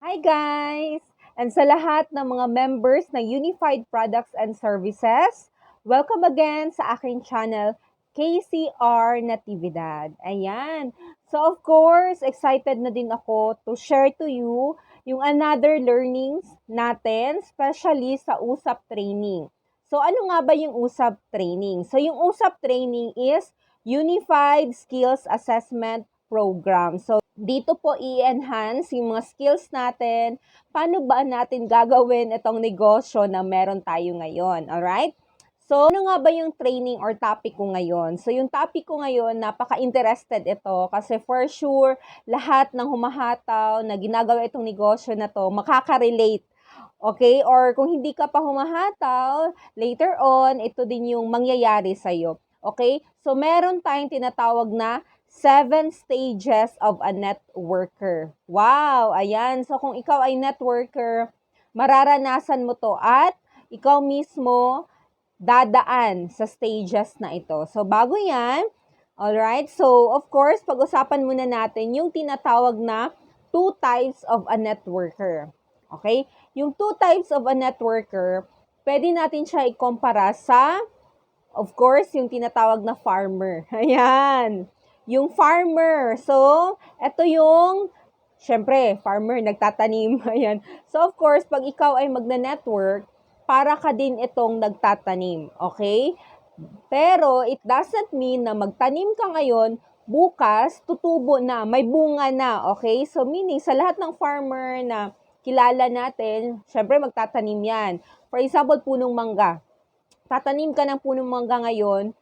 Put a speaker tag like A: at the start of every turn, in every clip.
A: Hi guys! And sa lahat ng mga members ng Unified Products and Services, welcome again sa aking channel, KCR Natividad. Ayan. So of course, excited na din ako to share to you yung another learnings natin, especially sa USAP training. So ano nga ba yung USAP training? So yung USAP training is Unified Skills Assessment Program. So dito po i-enhance yung mga skills natin. Paano ba natin gagawin itong negosyo na meron tayo ngayon? Alright? So, ano nga ba yung training or topic ko ngayon? So, yung topic ko ngayon, napaka-interested ito kasi for sure, lahat ng humahataw na ginagawa itong negosyo na to, makaka-relate. Okay? Or kung hindi ka pa humahataw, later on, ito din yung mangyayari sa'yo. Okay? So, meron tayong tinatawag na 7 stages of a networker. Wow! Ayan. So, kung ikaw ay networker, mararanasan mo to at ikaw mismo dadaan sa stages na ito. So, bago yan, alright? So, of course, pag-usapan muna natin yung tinatawag na 2 types of a networker. Okay? Yung 2 types of a networker, pwede natin siya ikumpara sa, of course, yung tinatawag na farmer. Ayan. Yung farmer. So, ito yung, syempre, farmer, nagtatanim. Ayan. So, of course, pag ikaw ay magna-network, para ka din itong nagtatanim. Okay? Pero, it doesn't mean na magtanim ka ngayon, bukas, tutubo na, may bunga na. Okay? So, meaning, sa lahat ng farmer na kilala natin, syempre, magtatanim yan. For example, punong mangga. Tatanim ka ng punong mangga ngayon,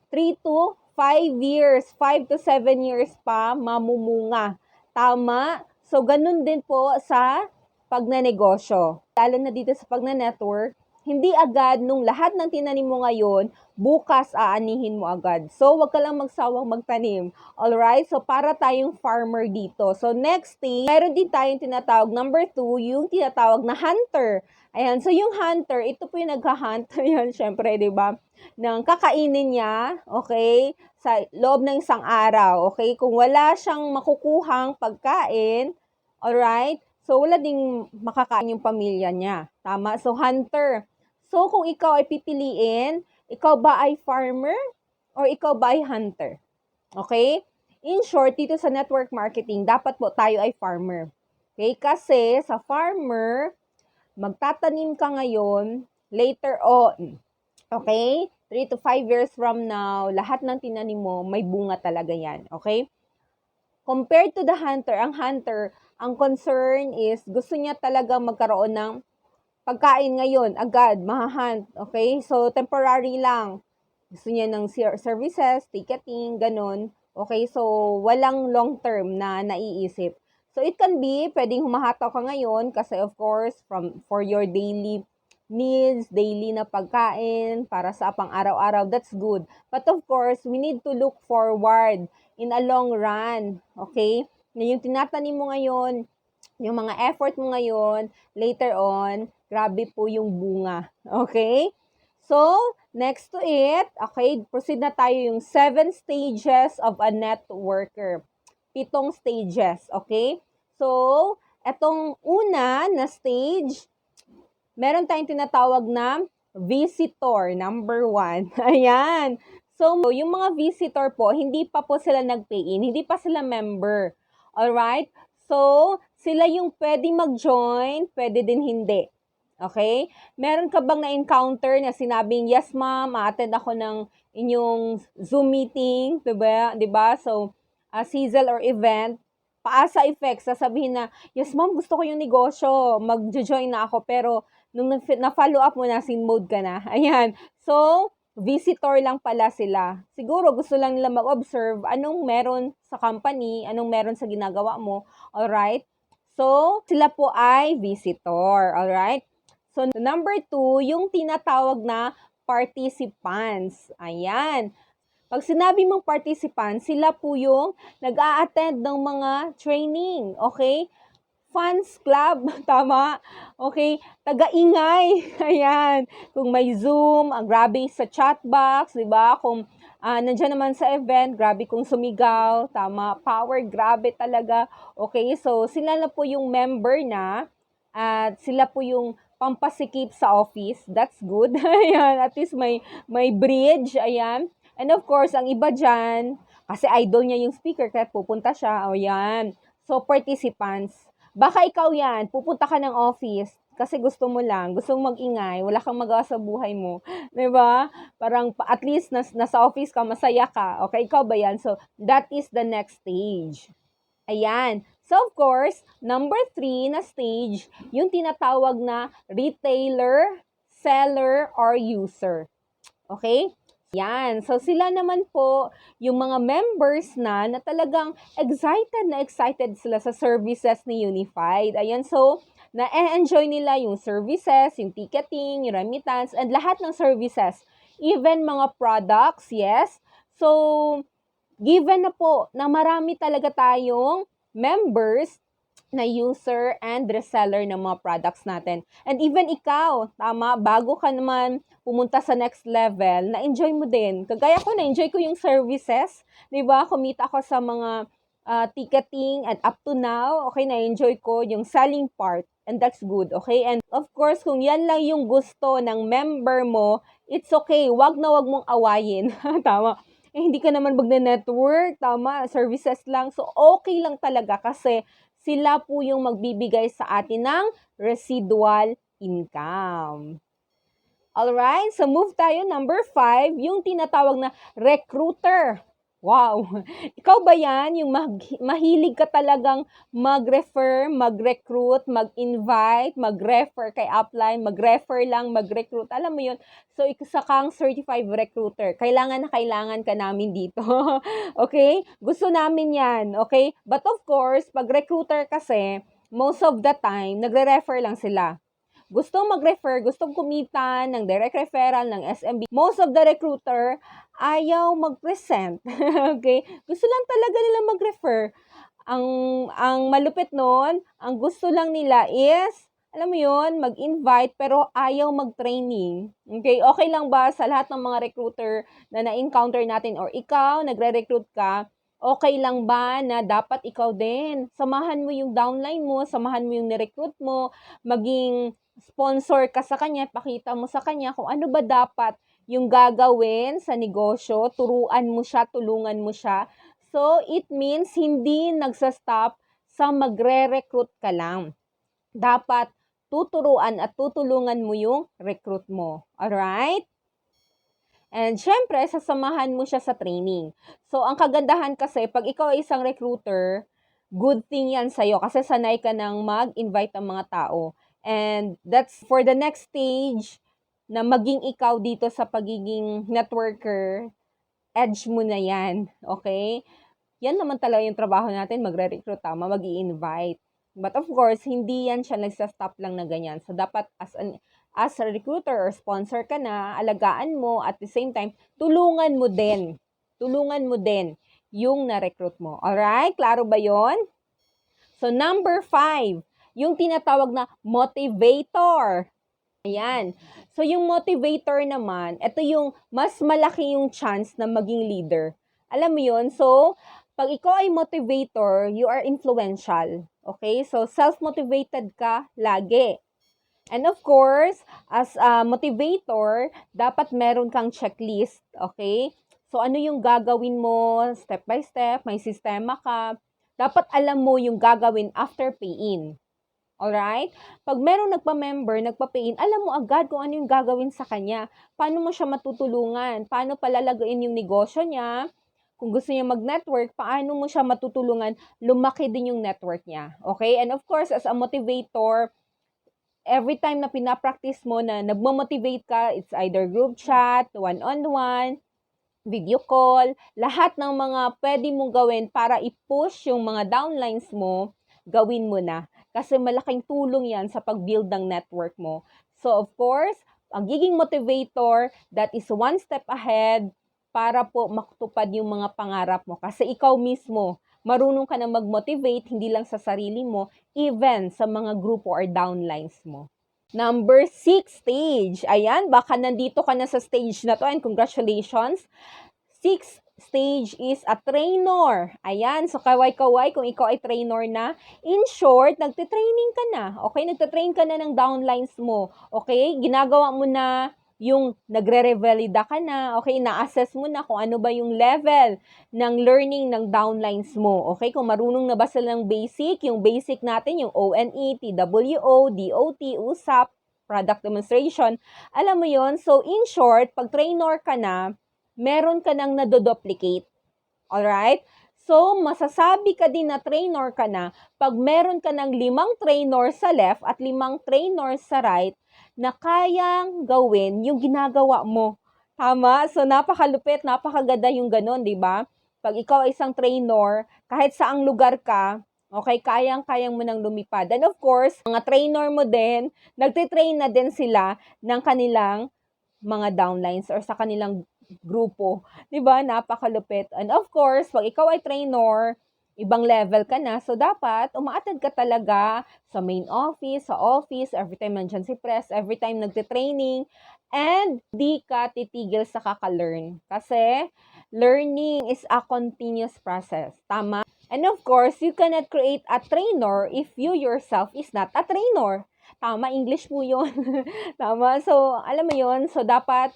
A: 3 to 5 years, 5 to 7 years pa mamumunga. Tama? So, ganun din po sa pagnanegosyo. Lalo na dito sa pagnanetwork, hindi agad nung lahat ng tinanim mo ngayon, bukas aanihin mo agad. So, wag ka lang magsawang magtanim. Alright? So, para tayong farmer dito. So, next thing, meron din tayong tinatawag, number 2, yung tinatawag na hunter. Ayan. So, yung hunter, ito po yung nagha-hunt. Ayan, syempre, di ba? Ng kakainin niya, okay, sa loob ng isang araw, okay? Kung wala siyang makukuhang pagkain, alright, so wala ding makakain yung pamilya niya. Tama? So, hunter. So, kung ikaw ay pipiliin, ikaw ba ay farmer or ikaw ba ay hunter? Okay? In short, dito sa network marketing, dapat po tayo ay farmer. Okay? Kasi sa farmer, magtatanim ka ngayon, later on, okay? 3 to 5 years from now, lahat ng tinanim mo, may bunga talaga yan. Okay? Compared to the hunter, ang concern is, gusto niya talaga magkaroon ng pagkain ngayon, agad, mahahunt. Okay? So, temporary lang. Gusto niya ng services, ticketing, ganun. Okay? So, walang long term na naiisip. So, it can be, pwedeng humahataw ka ngayon kasi of course, for your daily needs, daily na pagkain, para sa pang-araw-araw, that's good. But of course, we need to look forward in a long run, okay? Na yung tinatanim mo ngayon, yung mga effort mo ngayon, later on, grabe po yung bunga, okay? So, next to it, okay, proceed na tayo yung 7 stages of a networker. 7 stages, okay? So, etong una na stage, meron tayong tinatawag na visitor, number 1. Ayan. So, yung mga visitor po, hindi pa po sila nag-pay-in, hindi pa sila member. Alright? So, sila yung pwedeng mag-join, pwede din hindi. Okay? Meron ka bang na-encounter na sinabing, yes ma'am, attend ako ng inyong Zoom meeting, diba? Diba? So, sizzle or event, paasa effect, sasabihin na, yes ma'am, gusto ko yung negosyo, mag-join na ako, pero nung na-follow up mo na, sin mode ka na. Ayan. So, visitor lang pala sila. Siguro gusto lang nila mag-observe anong meron sa company, anong meron sa ginagawa mo. Alright? So, sila po ay visitor. Alright? So, number 2, yung tinatawag na participants. Ayan. Pag sinabi mong participants, sila po yung nag-a-attend ng mga training. Okay? Fans club, tama? Okay, taga-ingay, ayan. Kung may Zoom, ang grabe sa chat box, di ba? Kung Nandiyan naman sa event, grabe kong sumigaw, tama, power, grabe talaga. Okay, so sila na po yung member na at sila po yung pampasikip sa office. That's good. Ayan, at least may bridge, ayan. And of course, ang iba dyan, kasi idol niya yung speaker, kaya pupunta siya, o yan. So, participants. Baka ikaw yan, pupunta ka ng office, kasi gusto mo lang, gusto mong mag-ingay, wala kang magawa sa buhay mo. 'Di ba? Parang at least nasa office ka, masaya ka. Okay, ikaw ba yan? So, that is the next stage. Ayan. So, of course, number 3 na stage, yung tinatawag na retailer, seller, or user. Okay? Yan. So, sila naman po, yung mga members na talagang excited sila sa services ni Unified. Ayan. So, na-enjoy nila yung services, yung ticketing, yung remittance, and lahat ng services. Even mga products, yes. So, given na po na marami talaga tayong members na user and reseller ng mga products natin. And even ikaw, tama, bago ka naman pumunta sa next level, na-enjoy mo din. Kagaya ko, na-enjoy ko yung services. Diba? Kumita ako sa mga ticketing and up to now, okay, na-enjoy ko yung selling part. And that's good, okay? And of course, kung yan lang yung gusto ng member mo, it's okay. Wag na wag mong awayin. Tama. Hindi ka naman magne-network, tama, services lang. So, okay lang talaga kasi sila po yung magbibigay sa atin ng residual income. Alright, so move tayo number 5, yung tinatawag na recruiter. Wow! Ikaw ba yan? Yung mahilig ka talagang mag-refer, mag-recruit, mag-invite, mag-refer kay upline, mag-refer lang, mag-recruit. Alam mo yun? So, isa kang certified recruiter. Kailangan na kailangan ka namin dito. Okay? Gusto namin yan. Okay? But of course, pag recruiter kasi, most of the time, nagre-refer lang sila. Gustong mag-refer, gustong kumita ng direct referral ng SMB. Most of the recruiter, ayaw mag-present. Okay? Gusto lang talaga nila mag-refer. Ang malupit nun, ang gusto lang nila is, alam mo yun, mag-invite pero ayaw mag-training. Okay? Okay lang ba sa lahat ng mga recruiter na na-encounter natin or ikaw, nagre-recruit ka, okay lang ba na dapat ikaw din, samahan mo yung downline mo, samahan mo yung ni-recruit mo, maging sponsor ka sa kanya, pakita mo sa kanya kung ano ba dapat yung gagawin sa negosyo, turuan mo siya, tulungan mo siya. So, it means hindi nagsa-stop sa magre-recruit ka lang. Dapat tuturuan at tutulungan mo yung recruit mo. Alright? And syempre, sasamahan mo siya sa training. So, ang kagandahan kasi, pag ikaw ay isang recruiter, good thing yan sa'yo kasi sanay ka nang mag-invite ng mga tao. And that's for the next stage na maging ikaw dito sa pagiging networker, edge mo na yan. Okay? Yan naman talaga yung trabaho natin, magre-recruit, tama, mag-i-invite. But of course, hindi yan siya nagsa-stop lang na ganyan. So, dapat as a recruiter or sponsor ka na, alagaan mo, at the same time, tulungan mo din. Tulungan mo din yung na-recruit mo. Alright? Klaro ba yon? So, number 5, yung tinatawag na motivator. Ayan. So, yung motivator naman, ito yung mas malaki yung chance na maging leader. Alam mo yun? So, pag ikaw ay motivator, you are influential. Okay? So, self-motivated ka lagi. And of course, as a motivator, dapat meron kang checklist. Okay? So, ano yung gagawin mo step by step? May sistema ka. Dapat alam mo yung gagawin after pay-in. Alright? Pag meron nagpa-member, nagpa-pay-in, alam mo agad kung ano yung gagawin sa kanya. Paano mo siya matutulungan? Paano palalagayin yung negosyo niya? Kung gusto niya mag-network, paano mo siya matutulungan? Lumaki din yung network niya. Okay? And of course, as a motivator, every time na pinapractice mo na nagmo-motivate ka, it's either group chat, one-on-one, video call, lahat ng mga pwede mong gawin para i-push yung mga downlines mo, gawin mo na. Kasi malaking tulong yan sa pag-build ng network mo. So, of course, ang giging motivator, that is one step ahead para po makutupad yung mga pangarap mo. Kasi ikaw mismo, marunong ka na mag-motivate, hindi lang sa sarili mo, even sa mga grupo or downlines mo. Number 6 stage. Ayan, baka nandito ka na sa stage na to and congratulations. Sixth stage is a trainer. Ayan, so kaway-kaway kung ikaw ay trainer na. In short, nagte-training ka na. Okay, nagte-train ka na ng downlines mo. Okay, ginagawa mo na yung nagre-revalida ka na. Okay, na-assess mo na kung ano ba yung level ng learning ng downlines mo. Okay, kung marunong na ba sila ng basic, yung basic natin, yung ONE, TWO, DOT, USAP, product demonstration, alam mo yon. So, in short, pag trainer ka na, meron ka nang nadoduplicate. Alright? So, masasabi ka din na trainer ka na pag meron ka ng 5 trainer sa left at 5 trainer sa right na kayang gawin yung ginagawa mo. Tama? So, napakalupit, napakaganda yung ganun, di ba? Pag ikaw ay isang trainer, kahit saang lugar ka, okay, kayang-kayang mo nang lumipad. And of course, mga trainer mo din, nagtitrain na din sila ng kanilang mga downlines or sa kanilang grupo. 'Di ba? Napakalupit. And of course, pag ikaw ay trainer, ibang level ka na. So, dapat umaattend ka talaga sa main office, sa office, every time nandyan si press, every time nagte-training, and di ka titigil sa kaka-learn. Kasi, learning is a continuous process. Tama? And of course, you cannot create a trainer if you yourself is not a trainer. Tama, English po yun. Tama. So, alam mo yun. So, dapat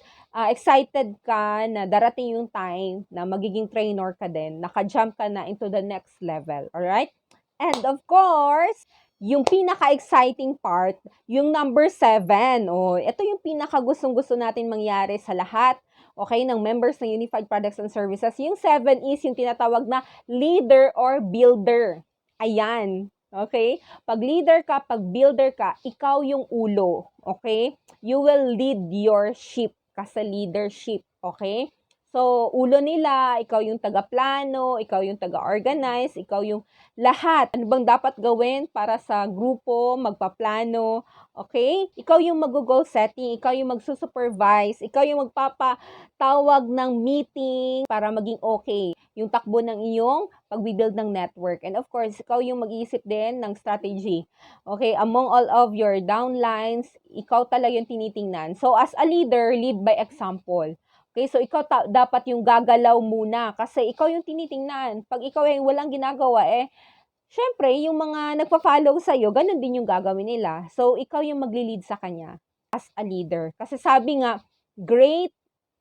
A: excited ka na darating yung time na magiging trainer ka din. Naka-jump ka na into the next level. Alright? And of course, yung pinaka-exciting part, yung number 7. Oh, ito yung pinaka-gustong-gusto natin mangyari sa lahat. Okay, ng members ng Unified Products and Services. Yung 7 is yung tinatawag na leader or builder. Ayan. Okay? Pag leader ka, pag builder ka, ikaw yung ulo. Okay? You will lead your ship kasi leadership. Okay? So, ulo nila, ikaw yung taga-plano, ikaw yung taga-organize, ikaw yung lahat. Ano bang dapat gawin para sa grupo, magpaplano, okay? Ikaw yung mag-goal setting, ikaw yung magsusupervise, ikaw yung magpapatawag ng meeting para maging okay yung takbo ng iyong pag-build ng network. And of course, ikaw yung mag-iisip din ng strategy. Okay, among all of your downlines, ikaw talaga yung tinitingnan. So, as a leader, lead by example. Okay, so ikaw dapat yung gagalaw muna kasi ikaw yung tinitingnan. Pag ikaw ay walang ginagawa, syempre, yung mga nagpa-follow sa'yo, ganun din yung gagawin nila. So, ikaw yung magli-lead sa kanya as a leader. Kasi sabi nga, great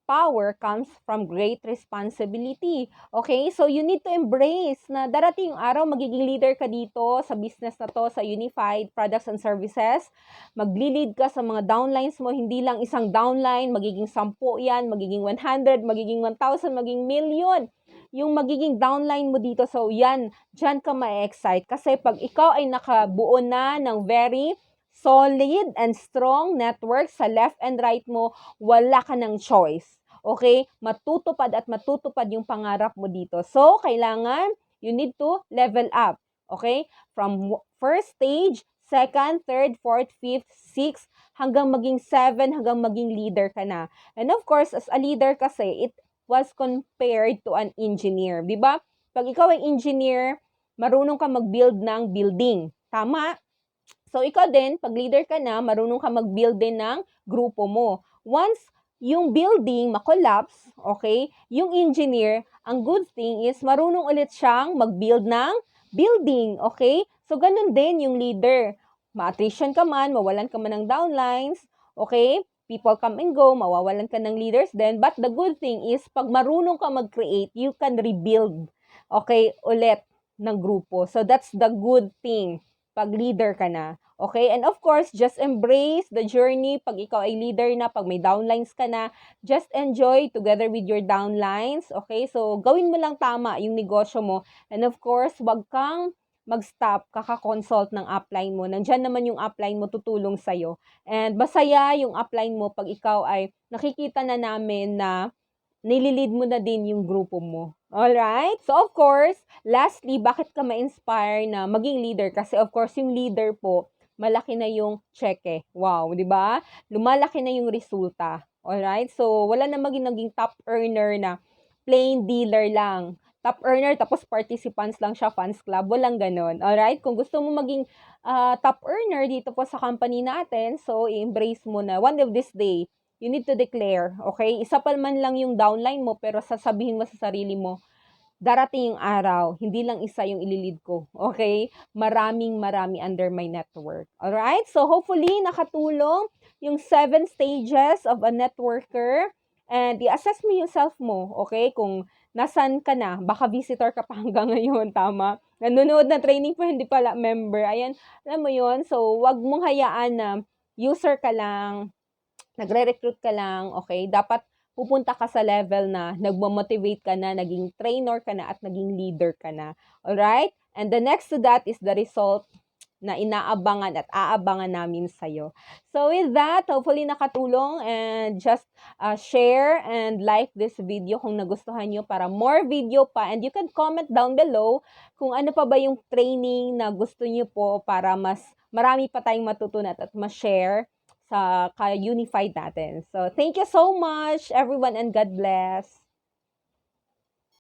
A: power comes from great responsibility. Okay? So, you need to embrace na darating yung araw, magiging leader ka dito sa business na to, sa Unified Products and Services. Magli-lead ka sa mga downlines mo, hindi lang isang downline, magiging 10 yan, magiging 100, magiging 1,000, magiging million. Yung magiging downline mo dito, so yan, dyan ka ma-excite. Kasi pag ikaw ay nakabuo na ng very solid and strong network sa left and right mo, wala ka ng choice. Okay? Matutupad at matutupad yung pangarap mo dito. So, kailangan, you need to level up. Okay? From first stage, second, third, fourth, fifth, sixth, hanggang maging 7, hanggang maging leader ka na. And of course, as a leader kasi, it was compared to an engineer. Di ba? Pag ikaw ay engineer, marunong ka mag-build ng building. Tama? So, ikaw din, pag leader ka na, marunong ka mag-build din ng grupo mo. Once yung building ma-collapse, okay, yung engineer, ang good thing is marunong ulit siyang mag-build ng building, okay? So, ganun din yung leader. Ma-attrition ka man, mawalan ka man ng downlines, okay? People come and go, mawawalan ka ng leaders din. But the good thing is, pag marunong ka mag-create, you can rebuild, okay, ulit ng grupo. So, that's the good thing pag leader ka na. Okay? And of course, just embrace the journey. Pag ikaw ay leader na, pag may downlines ka na, just enjoy together with your downlines. Okay? So, gawin mo lang tama yung negosyo mo. And of course, wag kang mag-stop, kaka-consult ng upline mo. Nandyan naman yung upline mo tutulong sa'yo. And masaya yung upline mo pag ikaw ay nakikita na namin na nililid mo na din yung grupo mo. Alright? So, of course, lastly, bakit ka ma-inspire na maging leader? Kasi, of course, yung leader po, malaki na yung cheque. Wow, di ba? Lumalaki na yung resulta. Alright? So, wala na naging top earner na plain dealer lang. Top earner, tapos participants lang siya, fans club. Walang ganon. Alright? Kung gusto mo maging top earner dito po sa company natin, so, i-embrace mo na one of this day, you need to declare, okay? Isa pa man lang yung downline mo, pero sasabihin mo sa sarili mo, darating yung araw, hindi lang isa yung ililid ko, okay? Marami under my network. Alright? So, hopefully, nakatulong yung 7 stages of a networker. And i-assess mo yung self mo, okay? Kung nasan ka na, baka visitor ka pa hanggang ngayon, tama? Nanonood na training pa, hindi pala member. Ayan, alam mo yun? So, wag mong hayaan na user ka lang, nagre-recruit ka lang, okay? Dapat pupunta ka sa level na nagmo-motivate ka na, naging trainer ka na, at naging leader ka na. Alright? And the next to that is the result na inaabangan at aabangan namin sa'yo. So with that, hopefully nakatulong, and just share and like this video kung nagustuhan nyo para more video pa. And you can comment down below kung ano pa ba yung training na gusto nyo po para mas marami pa tayong matutunan at ma-share sa ka-unified natin. So thank you so much everyone, and God bless.